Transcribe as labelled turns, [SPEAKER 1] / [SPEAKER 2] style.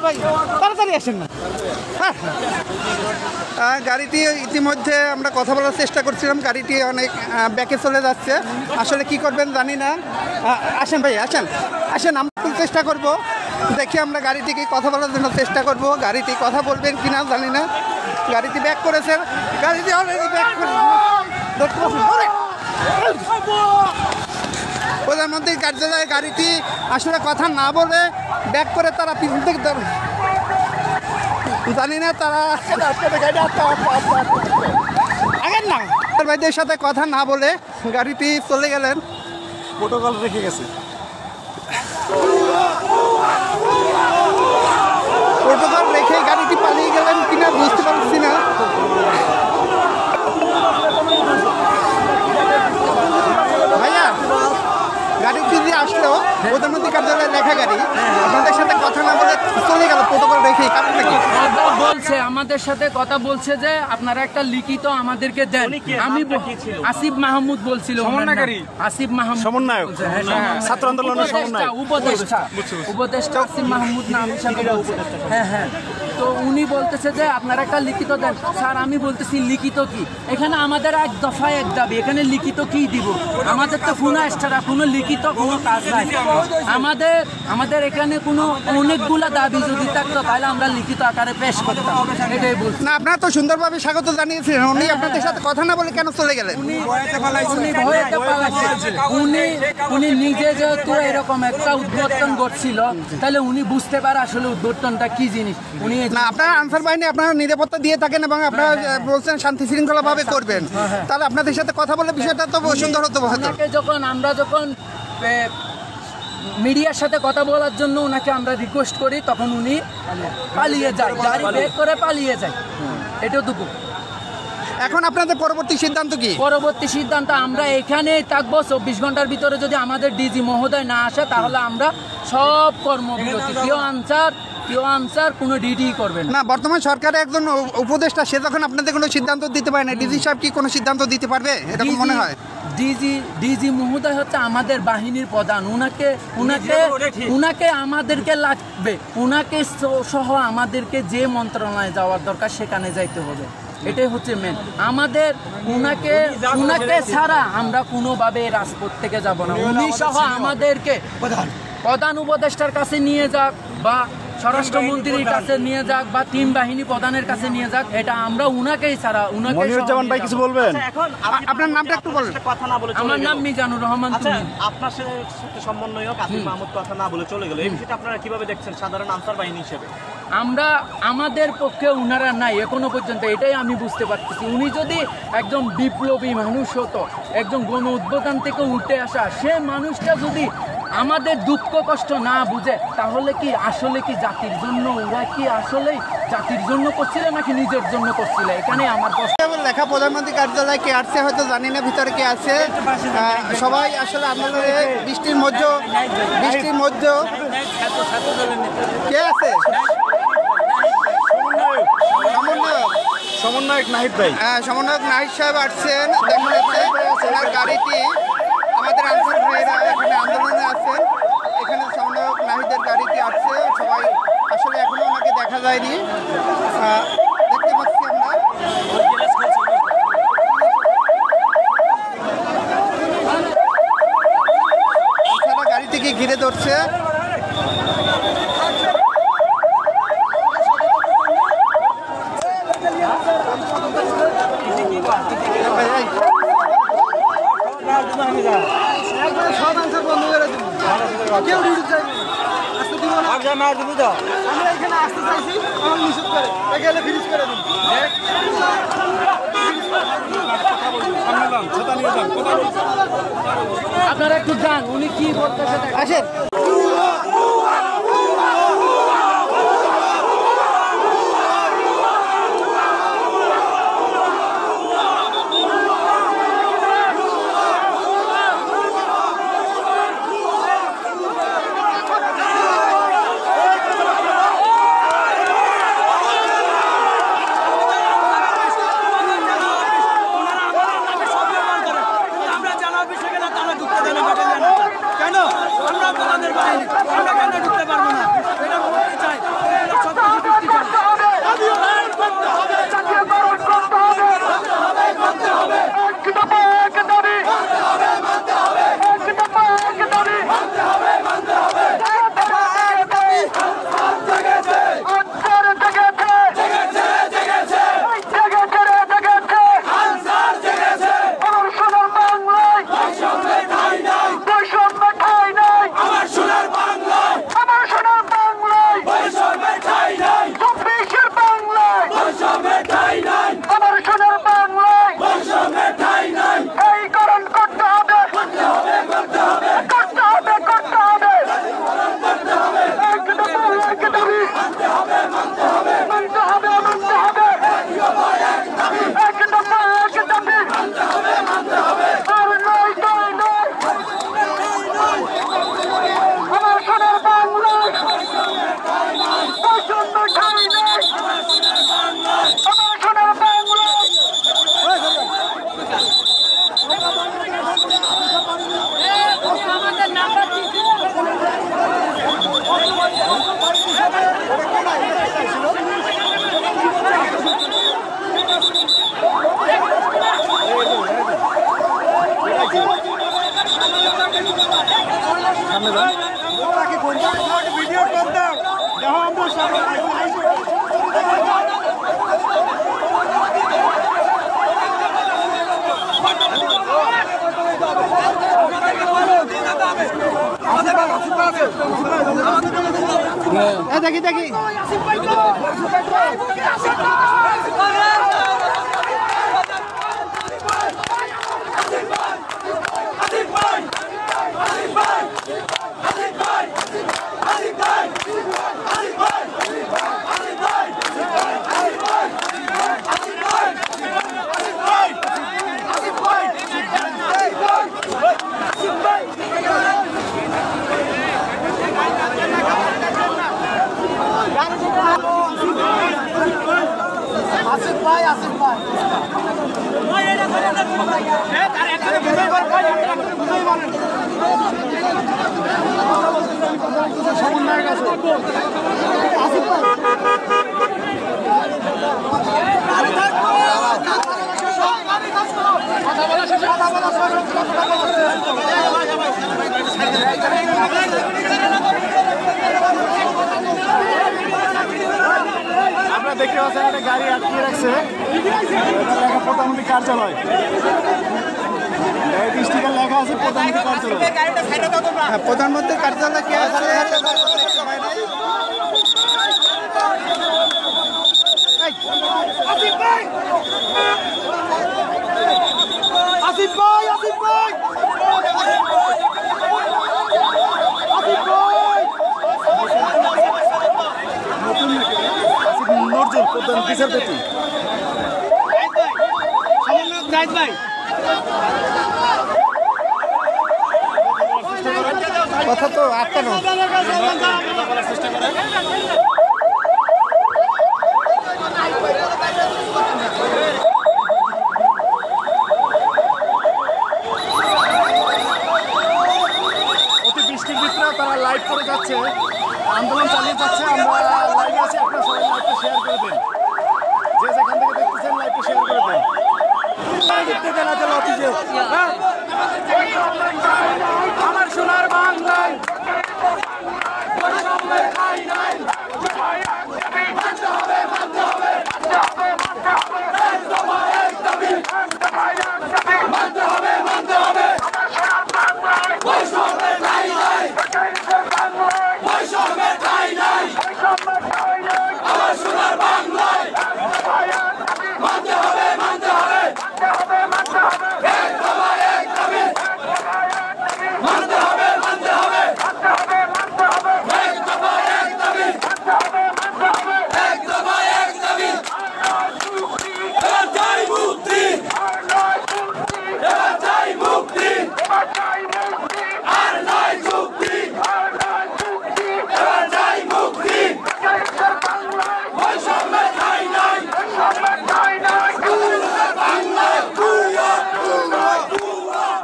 [SPEAKER 1] ভাই তাড়াতাড়ি আসেন না। গাড়িটি ইতিমধ্যে আমরা কথা বলার চেষ্টা করছিলাম, গাড়িটি অনেক ব্যাকে চলে যাচ্ছে। আসলে কি করবেন জানি না। আসেন ভাই, আসেন আসেন, আমরা চেষ্টা করব, দেখি আমরা গাড়িটিকে কথা বলার জন্য চেষ্টা করব। গাড়িটি কথা বলবেন কিনা জানি না। গাড়িটি ব্যাক করেছে, গাড়িটি অলরেডি ব্যাক করেছে। প্রধানমন্ত্রী কার্যালয়ে গাড়িটি আসলে কথা না বলে ব্যাক করে তারা পিছন থেকে জানি না তারা আগের না ভাইদের সাথে কথা না বলে গাড়িটি চলে গেলেন,
[SPEAKER 2] প্রোটোকল রেখে গেছে।
[SPEAKER 1] প্রোটোকল রেখে গাড়িটি পালিয়ে গেলেন কিনা বুঝতে পারছি না। ভাইয়া গাড়িটি দিয়ে আসলো প্রধানমন্ত্রী কার্যালয়ে লেখা গাড়ি, আপনাদের সাথে কথা না বলে চলে গেল প্রোটোকল রেখে, কারণটা কি?
[SPEAKER 3] বলছে আমাদের সাথে কথা বলছে যে আপনারা একটা লিখিত আমাদেরকে দেন। আমি আসিফ মাহমুদ বলছিল, আসিফ মাহমুদ
[SPEAKER 2] সমন্বয়ক, ছাত্র আন্দোলনের সমন্বয়ক,
[SPEAKER 3] উপদেষ্টা আসিফ মাহমুদ নাম হিসাবে বলছে। হ্যাঁ হ্যাঁ, তো উনি বলতেছে যে আপনারা একটা লিখিত দেন। স্যার আমি বলতেছি লিখিত কি? এখানে আমাদের এক দফায় এক দাবি, এখানে লিখিত কি দিব? আমাদের তো কোনো এক্সট্রা কোনো লিখিত কোনো কাজ নাই। আমাদের এখানে কোনো অনেকগুলা দাবি যদি থাকতো তাহলে আমরা লিখিত আকারে পেশ করতাম, এটাই বলছি।
[SPEAKER 1] না আপনারা তো সুন্দরভাবে স্বাগত জানিয়েছিলেন, উনি আপনাদের সাথে কথা না বলে কেন চলে গেলেন?
[SPEAKER 3] উনি নিজে যেহেতু এরকম একটা উদ্বোধন করছিল, তাহলে উনি বুঝতে পারে আসলে উদ্বোধনটা কি জিনিস। উনি
[SPEAKER 1] না আপনারা আনসার বাহিনী আপনারা নিরাপত্তা দিয়ে থাকেন এবং আপনারা বলছেন শান্তি শৃঙ্খলা ভাবে করবেন, তাহলে আপনাদের সাথে কথা বলে বিষয়টা তো সুন্দর হতো।
[SPEAKER 3] আমরা যখন মিডিয়ার সাথে কথা বলার জন্য ওনাকে আমরা রিকোয়েস্ট করি, তখন উনি পালিয়ে যায়, গাড়ি বের করে পালিয়ে যায়। এটুকু।
[SPEAKER 1] এখন আপনাদের পরবর্তী সিদ্ধান্ত কি?
[SPEAKER 3] পরবর্তী সিদ্ধান্ত আমরা এখানেই থাকবো। 24 ঘন্টার ভিতরে যদি আমাদের ডিজি মহোদয় না আসে তাহলে আমরা সব কর্মবিরতি, কেউ আনসার কোনো ডিডি করবেন
[SPEAKER 1] না। বর্তমান সরকারের একজন উপদেষ্টা, সে যখন আপনাদের কোনো সিদ্ধান্ত দিতে পারে না, ডিজি সাহেব কি কোনো সিদ্ধান্ত দিতে পারবে এরকম মনে হয়?
[SPEAKER 3] ডিজি মহোদয় হচ্ছে আমাদের বাহিনীর প্রধান, উনাকে আমাদেরকে লাগবে, উনাকে সহ আমাদেরকে যে মন্ত্রণালয়ে যাওয়ার দরকার সেখানে যাইতে হবে। এটাই হচ্ছে মেন। আমাদের উনাকে ছাড়া আমরা কোনোভাবে রাজপথ থেকে যাব না। উনি সহ আমাদেরকে প্রধান উপদেষ্টার কাছে নিয়ে যাক বা স্বরাষ্ট্রমন্ত্রীর কাছে নিয়ে যাক বা তিন বাহিনী প্রধানের কাছে নিয়ে যাক, এটা আমরা উনাকেই ছাড়া উনাকে।
[SPEAKER 2] মনিরুজ্জামান ভাই কিছু বলবেন?
[SPEAKER 1] আপনার নামটা একটু বলুন।
[SPEAKER 3] আমার নাম মিজানুর রহমান।
[SPEAKER 4] আপনার সাথে সমন্বয়ক আসিফ মাহমুদ কথা না বলে চলে গেল, এই বিষয়টা আপনারা কিভাবে দেখছেন সাধারণ আনসার বাহিনী হিসেবে?
[SPEAKER 3] আমাদের পক্ষে উনারা নাই এখনো পর্যন্ত, এটাই আমি বুঝতে পারতেছি। উনি যদি একজন বিপ্লবী মানুষ হতো, একজন গণ উদ্বোধন থেকে উঠে আসা সে মানুষটা যদি আমাদের দুঃখ কষ্ট না বুঝে, তাহলে কি আসলে কি জাতির জন্য ওরা কি আসলেই জাতির জন্য করছিল নাকি নিজের জন্য করছিল? এখানে আমার প্রশ্ন।
[SPEAKER 1] লেখা প্রধানমন্ত্রী কার্যালয় কে আসছে হয়তো জানি না, ভিতরে কে আছে। সবাই আসলে আন্দোলনে বৃষ্টির মধ্যে কে আছে?
[SPEAKER 2] সমন্বয়ক নাহিদ ভাই।
[SPEAKER 1] সমন্বয়ক নাহিদ সাহেব আসছেন, দেখা যাচ্ছে ওনার গাড়িটি আমাদের আনসার ভাইয়েরা এখানে আন্দোলনে আছেন। এখানে সমন্বয়ক নাহিদের গাড়িটি আসছে, সবাই আসলে এখনো ওনাকে দেখা যায়নি, দেখতে পাচ্ছি আমরা। আনসাররা গাড়িটিকে ঘিরে ধরছে।
[SPEAKER 3] আপনারা একটু যান, উনি কি বলতেছে
[SPEAKER 1] আসেন।
[SPEAKER 4] কেন আমরা
[SPEAKER 1] দেখি দেখি
[SPEAKER 2] আমরা দেখতে পাচ্ছেন একটা গাড়ি আটকিয়ে রাখছে লেখা প্রধানমন্ত্রী কার্যালয় গাড়িতে স্টিকার লেখা আছে প্রধানমন্ত্রী কার্যালয়
[SPEAKER 1] প্রধানমন্ত্রীর কার্যালয় কে আছে
[SPEAKER 2] নজরুল প্রধান বিচারপতি
[SPEAKER 1] কথা তো আটকানো
[SPEAKER 2] অতি বৃষ্টির ভিতরে তারা লাইভ করে যাচ্ছে আন্দোলন চালিয়ে যাচ্ছে আমরা লাইভে আছি আপনারা সবাই লাইভটা শেয়ার করে দেন যে যেখান থেকে দেখতেছেন লাইভটা শেয়ার করে দেন